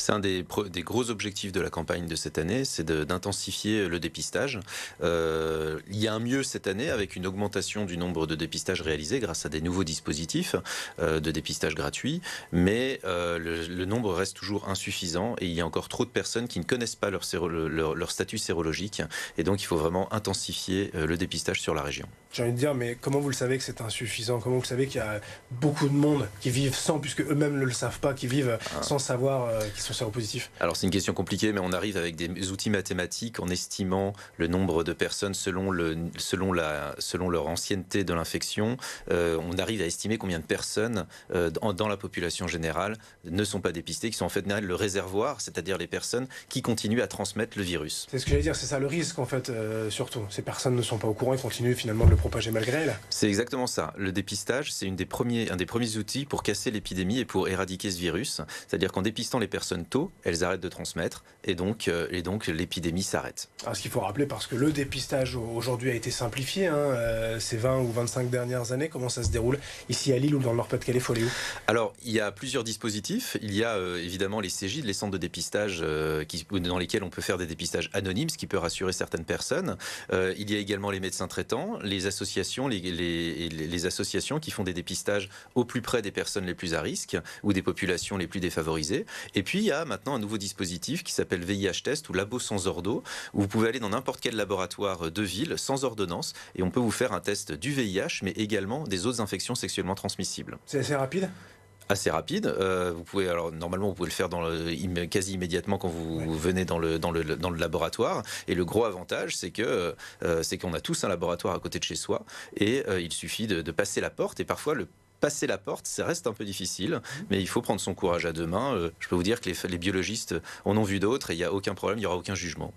C'est un des gros objectifs de la campagne de cette année, c'est d'intensifier le dépistage. Il y a un mieux cette année avec une augmentation du nombre de dépistages réalisés grâce à des nouveaux dispositifs de dépistage gratuit, mais le nombre reste toujours insuffisant et il y a encore trop de personnes qui ne connaissent pas leur statut sérologique et donc il faut vraiment intensifier le dépistage sur la région. J'ai envie de dire, mais comment vous le savez que c'est insuffisant? Comment vous savez qu'il y a beaucoup de monde qui vivent sans, puisque eux-mêmes ne le savent pas, qui vivent sans savoir qu'ils sont séropositifs? Alors c'est une question compliquée, mais on arrive avec des outils mathématiques en estimant le nombre de personnes selon leur ancienneté de l'infection. On arrive à estimer combien de personnes dans la population générale ne sont pas dépistées, qui sont en fait le réservoir, c'est-à-dire les personnes qui continuent à transmettre le virus. C'est ce que j'allais dire, c'est ça le risque en fait, surtout. Ces personnes ne sont pas au courant et continuent finalement de le propager malgré elles. C'est exactement ça. Le dépistage, c'est un des premiers outils pour casser l'épidémie et pour éradiquer ce virus. C'est-à-dire qu'en dépistant les personnes tôt, elles arrêtent de transmettre et donc l'épidémie s'arrête. Alors, ce qu'il faut rappeler, parce que le dépistage aujourd'hui a été simplifié, ces 20 ou 25 dernières années, comment ça se déroule ici à Lille ou dans le Nord-Pas-de-Calais, faut aller où? Alors, il y a plusieurs dispositifs. Il y a évidemment les CJ, les centres de dépistage dans lesquels on peut faire des dépistages anonymes, ce qui peut rassurer certaines personnes. Il y a également les médecins traitants, les associations, les associations qui font des dépistages au plus près des personnes les plus à risque ou des populations les plus défavorisées. Et puis, il y a maintenant un nouveau dispositif qui s'appelle VIH Test ou Labo sans ordo, où vous pouvez aller dans n'importe quel laboratoire de ville sans ordonnance et on peut vous faire un test du VIH, mais également des autres infections sexuellement transmissibles. C'est assez rapide? Assez rapide. Normalement, vous pouvez le faire quasi immédiatement quand vous venez dans le laboratoire. Et le gros avantage, c'est qu'on a tous un laboratoire à côté de chez soi et il suffit de passer la porte. Et parfois, passer la porte, ça reste un peu difficile, mais il faut prendre son courage à deux mains. Je peux vous dire que les biologistes en ont vu d'autres et il n'y a aucun problème, il n'y aura aucun jugement.